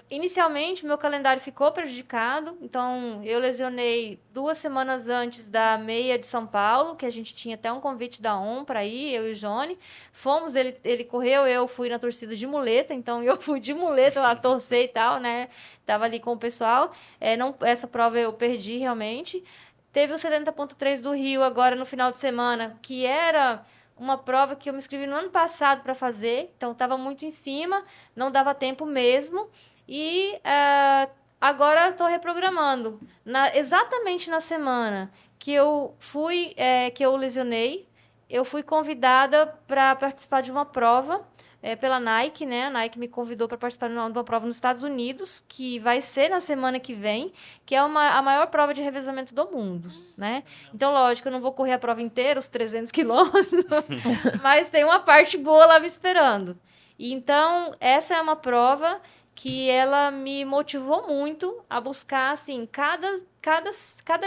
inicialmente, meu calendário ficou prejudicado. Então, eu lesionei 2 semanas antes da meia de São Paulo, que a gente tinha até um convite da ON para ir, eu e o Johnny. Fomos, ele correu, eu fui na torcida de muleta, então eu fui de muleta lá torcer e tal, né? Tava ali com o pessoal. Não, essa prova eu perdi realmente. Teve o 70.3 do Rio agora no final de semana, que era uma prova que eu me inscrevi no ano passado para fazer, então estava muito em cima, não dava tempo mesmo. E agora estou reprogramando. Exatamente na semana que eu fui, que eu lesionei, eu fui convidada para participar de uma prova pela Nike, né? A Nike me convidou para participar de uma prova nos Estados Unidos, que vai ser na semana que vem, que é a maior prova de revezamento do mundo, né? Então, lógico, eu não vou correr a prova inteira, os 300 quilômetros, mas tem uma parte boa lá me esperando. E, então, essa é uma prova que ela me motivou muito a buscar, assim, cada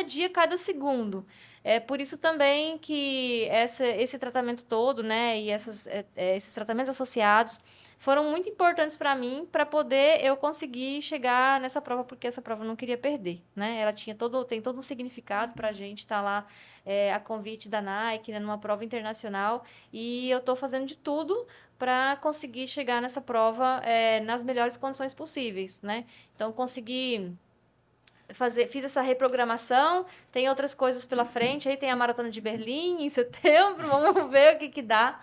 dia, cada segundo. É por isso também que esse tratamento todo, né, e esses tratamentos associados foram muito importantes para mim, para poder eu conseguir chegar nessa prova, porque essa prova eu não queria perder, né? Ela tem todo um significado para a gente estar lá a convite da Nike, né, numa prova internacional, e eu estou fazendo de tudo para conseguir chegar nessa prova nas melhores condições possíveis, né? Então, fiz essa reprogramação, tem outras coisas pela frente, aí tem a Maratona de Berlim em setembro, vamos ver o que dá.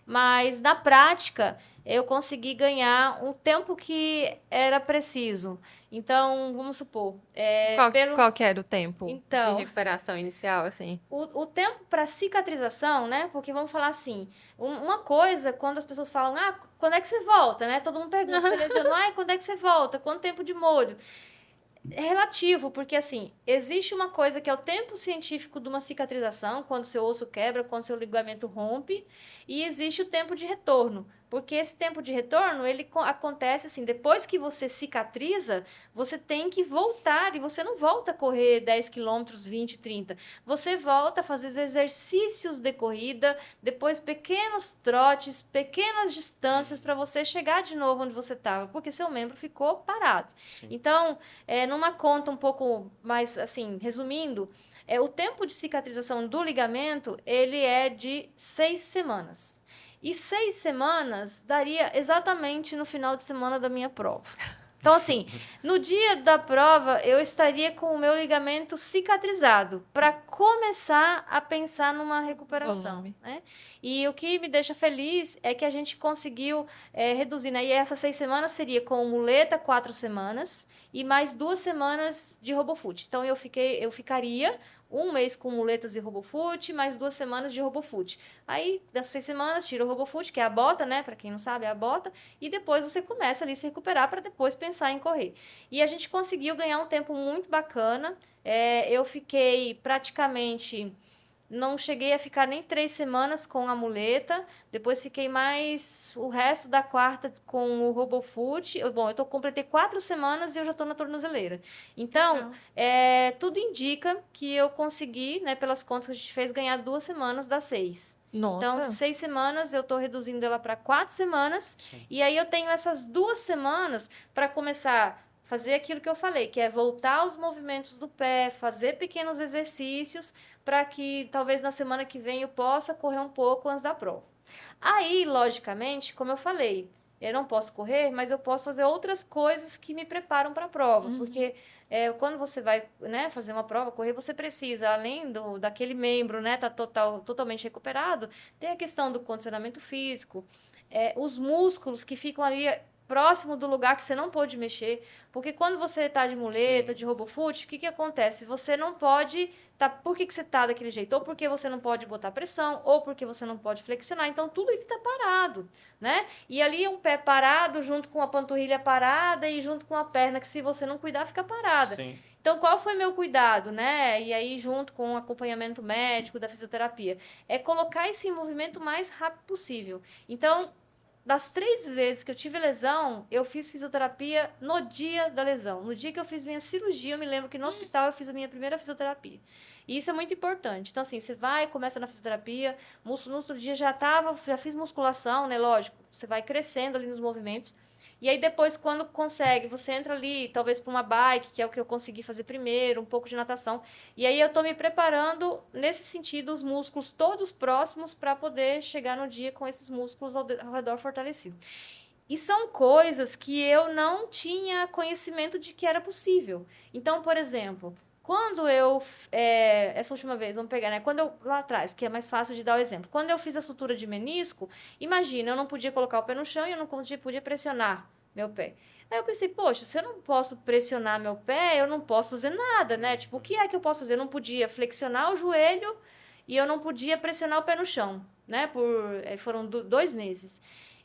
Mas, na prática, eu consegui ganhar um tempo que era preciso. Então, vamos supor, Qual que era o tempo de Então, recuperação inicial, assim? o tempo para cicatrização, né? Porque vamos falar assim, uma coisa, quando as pessoas falam, quando é que você volta, né? Todo mundo pergunta, você lesionou, quando é que você volta? Quanto tempo de molho? É relativo, porque assim, existe uma coisa que é o tempo científico de uma cicatrização, quando seu osso quebra, quando seu ligamento rompe, e existe o tempo de retorno. Porque esse tempo de retorno, ele acontece assim, depois que você cicatriza, você tem que voltar, e você não volta a correr 10 quilômetros, 20, 30. Você volta a fazer exercícios de corrida, depois pequenos trotes, pequenas distâncias para você chegar de novo onde você estava, porque seu membro ficou parado. Sim. Então, numa conta um pouco mais, assim, resumindo, o tempo de cicatrização do ligamento, ele é de 6 semanas. E 6 semanas daria exatamente no final de semana da minha prova. Então, assim, no dia da prova, eu estaria com o meu ligamento cicatrizado para começar a pensar numa recuperação, né? E o que me deixa feliz é que a gente conseguiu reduzir, né? E essas 6 semanas seria com muleta 4 semanas e mais 2 semanas de RoboFoot. Então, eu ficaria 1 mês com muletas e RoboFoot, mais 2 semanas de RoboFoot. Aí, dessas 6 semanas, tira o RoboFoot, que é a bota, né? Para quem não sabe, é a bota. E depois você começa ali a se recuperar para depois pensar em correr. E a gente conseguiu ganhar um tempo muito bacana. Eu fiquei praticamente... Não cheguei a ficar nem 3 semanas com a muleta. Depois fiquei mais o resto da quarta com o RoboFoot. Bom, completei 4 semanas e eu já estou na tornozeleira. Então, tudo indica que eu consegui, né, pelas contas que a gente fez, ganhar 2 semanas das 6. Nossa. Então, de 6 semanas, eu estou reduzindo ela para 4 semanas. Sim. E aí eu tenho essas 2 semanas para começar fazer aquilo que eu falei, que é voltar aos movimentos do pé, fazer pequenos exercícios para que talvez na semana que vem eu possa correr um pouco antes da prova. Aí, logicamente, como eu falei, eu não posso correr, mas eu posso fazer outras coisas que me preparam para a prova, porque quando você vai, né, fazer uma prova, correr, você precisa, além daquele membro, né, tá totalmente recuperado, tem a questão do condicionamento físico, os músculos que ficam ali próximo do lugar que você não pôde mexer. Porque quando você está de muleta, de RoboFoot, o que acontece? Você não pode... Por que você está daquele jeito? Ou porque você não pode botar pressão, ou porque você não pode flexionar. Então, tudo ele está parado, né? E ali um pé parado, junto com a panturrilha parada e junto com a perna, que se você não cuidar, fica parada. Sim. Então, qual foi meu cuidado, né? E aí, junto com o acompanhamento médico da fisioterapia, é colocar isso em movimento o mais rápido possível. Então, das 3 vezes que eu tive lesão, eu fiz fisioterapia no dia da lesão. No dia que eu fiz minha cirurgia, eu me lembro que no hospital eu fiz a minha primeira fisioterapia. E isso é muito importante. Então, assim, você vai, começa na fisioterapia, no outro dia já fiz musculação, né? Lógico, você vai crescendo ali nos movimentos. E aí depois, quando consegue, você entra ali, talvez para uma bike, que é o que eu consegui fazer primeiro, um pouco de natação. E aí eu estou me preparando, nesse sentido, os músculos todos próximos para poder chegar no dia com esses músculos ao redor fortalecidos. E são coisas que eu não tinha conhecimento de que era possível. Então, por exemplo, quando eu... essa última vez, vamos pegar, né? Quando eu... Lá atrás, que é mais fácil de dar o exemplo. Quando eu fiz a sutura de menisco, imagina, eu não podia colocar o pé no chão e eu não podia pressionar meu pé. Aí eu pensei, poxa, se eu não posso pressionar meu pé, eu não posso fazer nada, né? Tipo, o que é que eu posso fazer? Eu não podia flexionar o joelho e eu não podia pressionar o pé no chão, né? Foram 2 meses.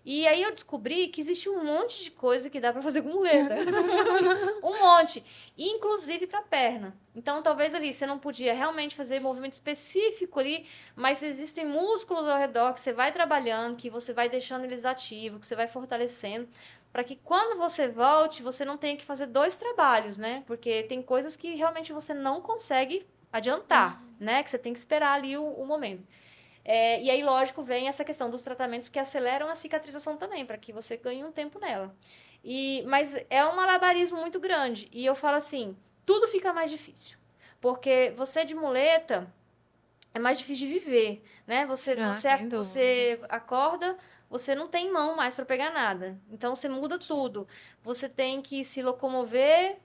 E aí eu descobri que existe um monte de coisa que dá para fazer com muleta. Um monte. Inclusive para perna. Então, talvez ali você não podia realmente fazer movimento específico ali, mas existem músculos ao redor que você vai trabalhando, que você vai deixando eles ativos, que você vai fortalecendo, para que quando você volte, você não tenha que fazer 2 trabalhos, né? Porque tem coisas que realmente você não consegue adiantar, né? Que você tem que esperar ali o momento. E aí, lógico, vem essa questão dos tratamentos que aceleram a cicatrização também, para que você ganhe um tempo nela. Mas é um malabarismo muito grande. E eu falo assim, tudo fica mais difícil. Porque você de muleta é mais difícil de viver, né? Você acorda, você não tem mão mais para pegar nada. Então, você muda tudo. Você tem que se locomover...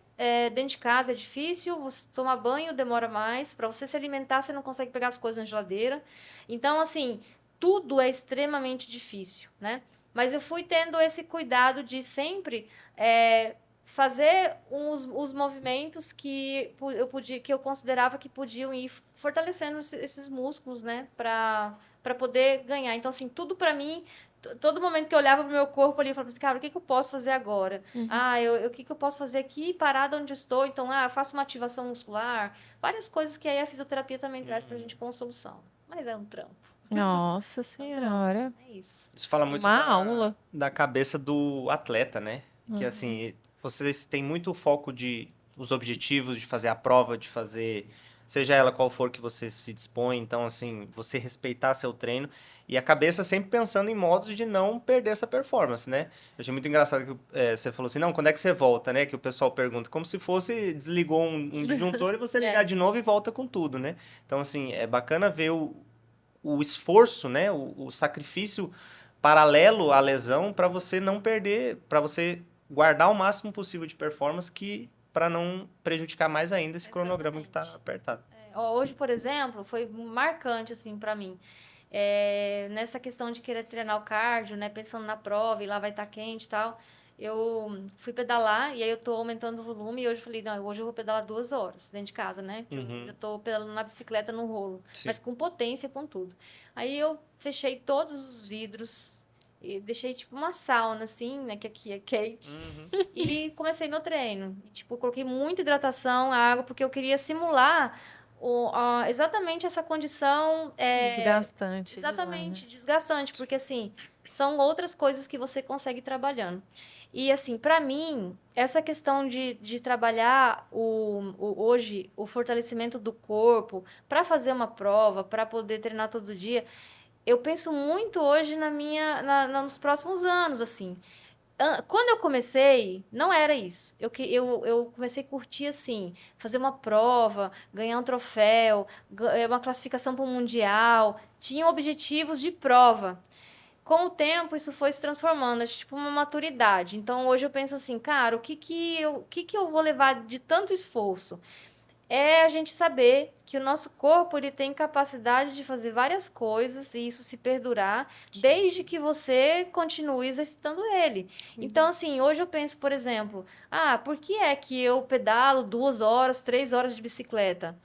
dentro de casa é difícil, você tomar banho demora mais, para você se alimentar você não consegue pegar as coisas na geladeira. Então, assim, tudo é extremamente difícil, né? Mas eu fui tendo esse cuidado de sempre fazer os movimentos que eu considerava que podiam ir fortalecendo esses músculos, né? Para poder ganhar. Então, assim, tudo para mim... Todo momento que eu olhava pro meu corpo ali, eu falava assim, cara, o que eu posso fazer agora? O que eu posso fazer aqui, parada onde eu estou? Então, eu faço uma ativação muscular. Várias coisas que aí a fisioterapia também traz pra gente como solução. Mas é um trampo. Nossa Senhora. É isso. Isso fala muito Uma aula. da cabeça do atleta, né? Que assim, vocês têm muito foco os objetivos de fazer a prova, de fazer, seja ela qual for que você se dispõe, então assim, você respeitar seu treino e a cabeça sempre pensando em modos de não perder essa performance, né? Eu achei muito engraçado que você falou assim, não, quando é que você volta, né? Que o pessoal pergunta, como se fosse, desligou um disjuntor e você ligar de novo e volta com tudo, né? Então assim, é bacana ver o esforço, né? O sacrifício paralelo à lesão para você não perder, para você guardar o máximo possível de performance para não prejudicar mais ainda esse cronograma que está apertado. Hoje, por exemplo, foi marcante assim para mim. Nessa questão de querer treinar o cardio, né, pensando na prova e lá vai estar quente e tal, eu fui pedalar e aí eu tô aumentando o volume e hoje eu falei, não, hoje eu vou pedalar 2 horas dentro de casa, né? Eu tô pedalando na bicicleta no rolo, mas com potência, com tudo. Aí eu fechei todos os vidros e deixei tipo uma sauna assim, né, que aqui é quente, e comecei meu treino. E, tipo, coloquei muita hidratação, água, porque eu queria simular exatamente essa condição Desgastante. Exatamente, desgastante, porque assim, são outras coisas que você consegue trabalhando. E assim, para mim, essa questão de trabalhar hoje o fortalecimento do corpo para fazer uma prova, para poder treinar todo dia, eu penso muito hoje nos próximos anos, assim. Quando eu comecei, não era isso. Eu comecei a curtir, assim, fazer uma prova, ganhar um troféu, uma classificação para o Mundial. Tinha objetivos de prova. Com o tempo, isso foi se transformando, tipo, uma maturidade. Então, hoje eu penso assim, cara, o que eu vou levar de tanto esforço? é a gente saber que o nosso corpo ele tem capacidade de fazer várias coisas e isso se perdurar desde que você continue exercitando ele. Então, assim, hoje eu penso, por exemplo, por que é que eu pedalo 2 horas, 3 horas de bicicleta?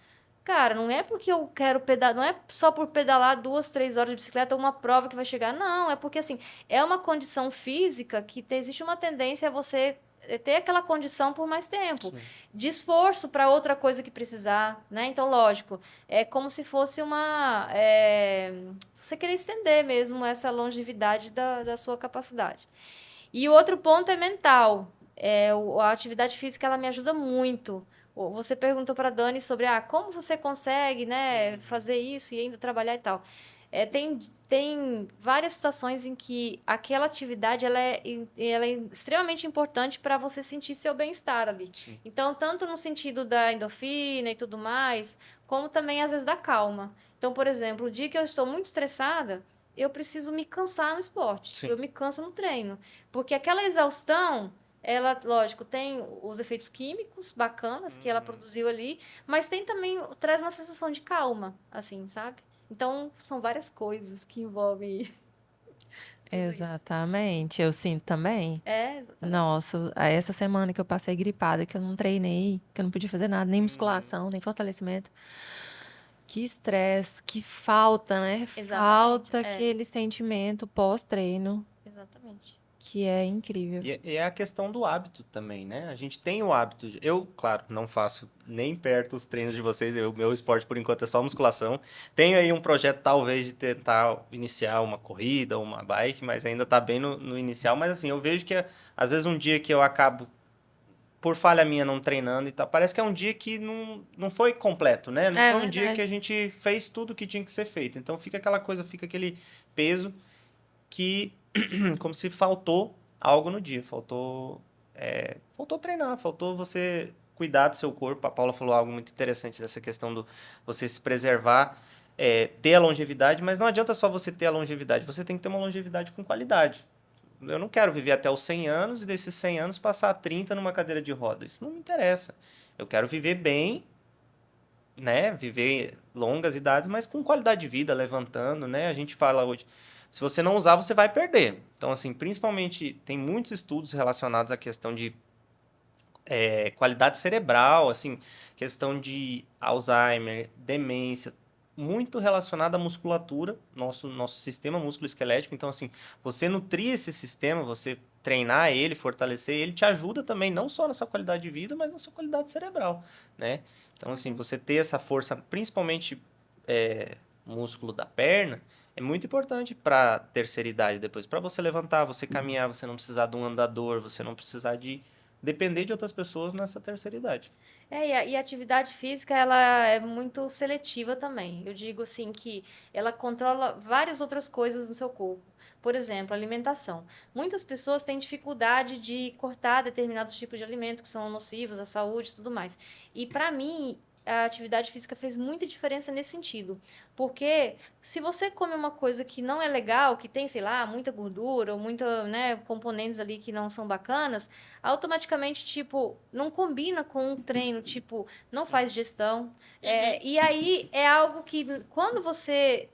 Cara, não é porque eu quero pedalar, não é só por pedalar 2, 3 horas de bicicleta ou uma prova que vai chegar. Não, é porque assim, é uma condição física que existe uma tendência a você ter aquela condição por mais tempo, Sim. de esforço para outra coisa que precisar, né? Então, lógico, é como se fosse você querer estender mesmo essa longevidade da sua capacidade. E o outro ponto é mental. A atividade física ela me ajuda muito. Você perguntou para Dani sobre como você consegue, né, fazer isso e ainda trabalhar e tal. Tem várias situações em que aquela atividade ela é extremamente importante para você sentir seu bem-estar ali. Sim. Então, tanto no sentido da endorfina e tudo mais, como também às vezes da calma. Então, por exemplo, o dia que eu estou muito estressada, eu preciso me cansar no esporte. Sim. Eu me canso no treino. Porque aquela exaustão, ela, lógico, tem os efeitos químicos bacanas que ela produziu ali, mas tem também, traz uma sensação de calma, assim, sabe? Então, são várias coisas que envolvem tudo isso. Exatamente, eu sinto também. Exatamente. Nossa, essa semana que eu passei gripada, que eu não treinei, que eu não podia fazer nada, nem musculação, nem fortalecimento. Que estresse, que falta, né? Exatamente, Falta aquele sentimento pós-treino, Exatamente. que é incrível. E é a questão do hábito também, né? A gente tem o hábito. Eu, claro, não faço nem perto os treinos de vocês. O meu esporte, por enquanto, é só musculação. Tenho aí um projeto, talvez, de tentar iniciar uma corrida ou uma bike, mas ainda tá bem no inicial. Mas, assim, eu vejo que, às vezes, um dia que eu acabo, por falha minha, não treinando e tal, parece que é um dia que não foi completo, né? Não foi um dia que a gente fez tudo o que tinha que ser feito. Então, fica aquela coisa, fica aquele peso que como se faltou algo no dia, faltou treinar, faltou você cuidar do seu corpo. A Paula falou algo muito interessante dessa questão do você se preservar, ter a longevidade, mas não adianta só você ter a longevidade, você tem que ter uma longevidade com qualidade. Eu não quero viver até os 100 anos e desses 100 anos passar 30 numa cadeira de roda. Isso não me interessa. Eu quero viver bem, né? Viver longas idades, mas com qualidade de vida, levantando, né? A gente fala hoje, se você não usar, você vai perder. Então, assim, principalmente, tem muitos estudos relacionados à questão de qualidade cerebral, assim, questão de Alzheimer, demência, muito relacionada à musculatura, nosso sistema músculo-esquelético. Então, assim, você nutrir esse sistema, você treinar ele, fortalecer ele, te ajuda também, não só na sua qualidade de vida, mas na sua qualidade cerebral, né? Então, assim, você ter essa força, principalmente músculo da perna, é muito importante para terceira idade depois. Para você levantar, você caminhar, você não precisar de um andador, você não precisar de depender de outras pessoas nessa terceira idade. E a atividade física, ela é muito seletiva também. Eu digo assim que ela controla várias outras coisas no seu corpo. Por exemplo, alimentação. Muitas pessoas têm dificuldade de cortar determinados tipos de alimentos que são nocivos à saúde e tudo mais. E para mim, a atividade física fez muita diferença nesse sentido. Porque se você come uma coisa que não é legal, que tem, sei lá, muita gordura ou muita, né, componentes ali que não são bacanas, automaticamente, tipo, não combina com um treino, tipo, não faz digestão. E aí é algo que, quando você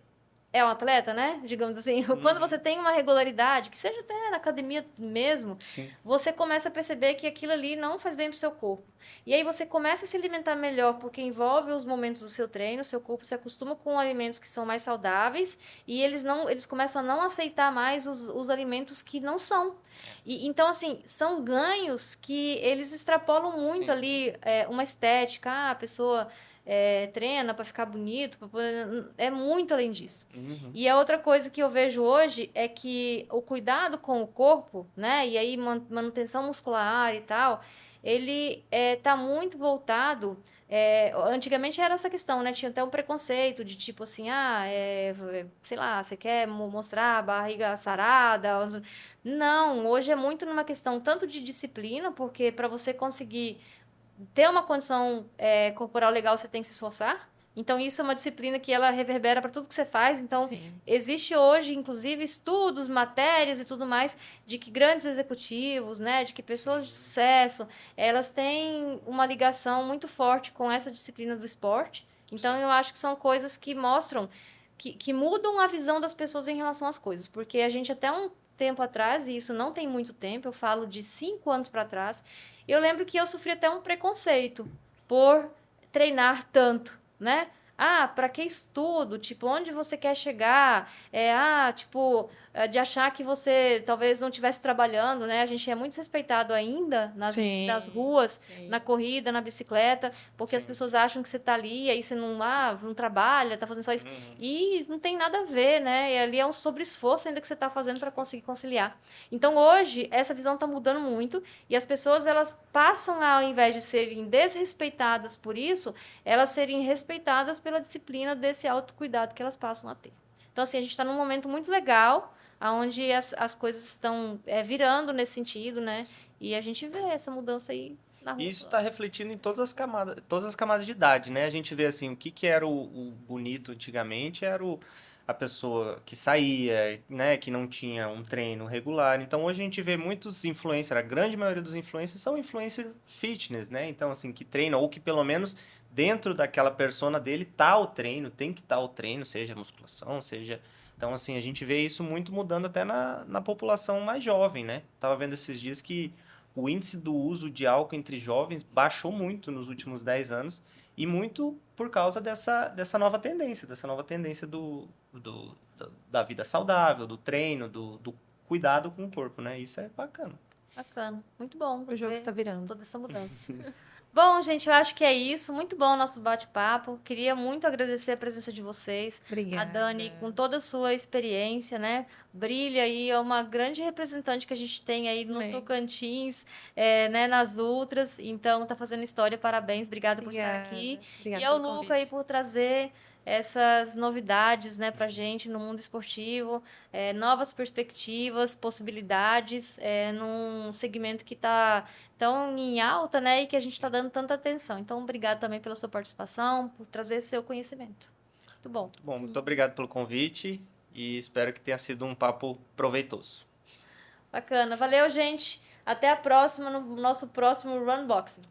é um atleta, né? Digamos assim, quando você tem uma regularidade, que seja até na academia mesmo, Sim. você começa a perceber que aquilo ali não faz bem pro seu corpo. E aí você começa a se alimentar melhor, porque envolve os momentos do seu treino, o seu corpo se acostuma com alimentos que são mais saudáveis e eles começam a não aceitar mais os alimentos que não são. Então, assim, são ganhos que eles extrapolam muito Sim. ali uma estética, a pessoa treina para ficar bonito, é muito além disso. Uhum. E a outra coisa que eu vejo hoje é que o cuidado com o corpo, né, e aí manutenção muscular e tal, ele tá muito voltado. Antigamente era essa questão, né? Tinha até um preconceito de tipo assim, sei lá, você quer mostrar a barriga sarada? Não, hoje é muito numa questão tanto de disciplina, porque para você conseguir ter uma condição corporal legal, você tem que se esforçar, Então, isso é uma disciplina que ela reverbera para tudo que você faz. Então, Sim. existe hoje, inclusive, estudos, matérias e tudo mais, de que grandes executivos, né, de que pessoas de sucesso, elas têm uma ligação muito forte com essa disciplina do esporte. Então, eu acho que são coisas que mostram, que mudam a visão das pessoas em relação às coisas. Porque a gente, até um tempo atrás, e isso não tem muito tempo, eu falo de 5 anos para trás, eu lembro que eu sofri até um preconceito por treinar tanto, né? Ah, para que estudo? Tipo, onde você quer chegar? Tipo, de achar que você talvez não estivesse trabalhando, né? A gente é muito respeitado ainda nas ruas, Sim. na corrida, na bicicleta, porque as Sim. pessoas acham que você tá ali, aí você não trabalha, tá fazendo só isso. Uhum. E não tem nada a ver, né? E ali é um sobre-esforço ainda que você tá fazendo para conseguir conciliar. Então, hoje, essa visão tá mudando muito e as pessoas, elas passam, ao invés de serem desrespeitadas por isso, elas serem respeitadas pela disciplina desse autocuidado que elas passam a ter. Então, assim, a gente está num momento muito legal, onde as coisas estão virando nesse sentido, né? E a gente vê essa mudança aí na E rua. isso está refletindo em todas as camadas de idade, né? A gente vê assim, o que que era o bonito antigamente era a pessoa que saía, né? Que não tinha um treino regular. Então hoje a gente vê muitos influencers, a grande maioria dos influencers são influencers fitness, né? Então assim, que treinam, ou que pelo menos dentro daquela persona dele tá o treino, tem que estar o treino, seja musculação, seja... Então assim, a gente vê isso muito mudando até na população mais jovem, né? Tava vendo esses dias que o índice do uso de álcool entre jovens baixou muito nos últimos 10 anos e muito por causa dessa nova tendência da vida saudável, do treino, do cuidado com o corpo, né? Isso é bacana. Bacana, muito bom O jogo ver está virando. toda essa mudança. Bom, gente, eu acho que é isso. Muito bom o nosso bate-papo. Queria muito agradecer a presença de vocês. Obrigada. A Dani, com toda a sua experiência, né? Brilha aí, é uma grande representante que a gente tem aí no Amém. Tocantins, né, nas Ultras. Então, tá fazendo história. Parabéns, obrigada por estar aqui. Obrigada E ao pelo Luca aí convite. por trazer essas novidades, né, pra gente no mundo esportivo, novas perspectivas, possibilidades, num segmento que está tão em alta, né, e que a gente está dando tanta atenção. Então, obrigado também pela sua participação, por trazer seu conhecimento. Muito bom. Bom, muito obrigado pelo convite e espero que tenha sido um papo proveitoso. Bacana. Valeu, gente. Até a próxima, no nosso próximo Runboxing.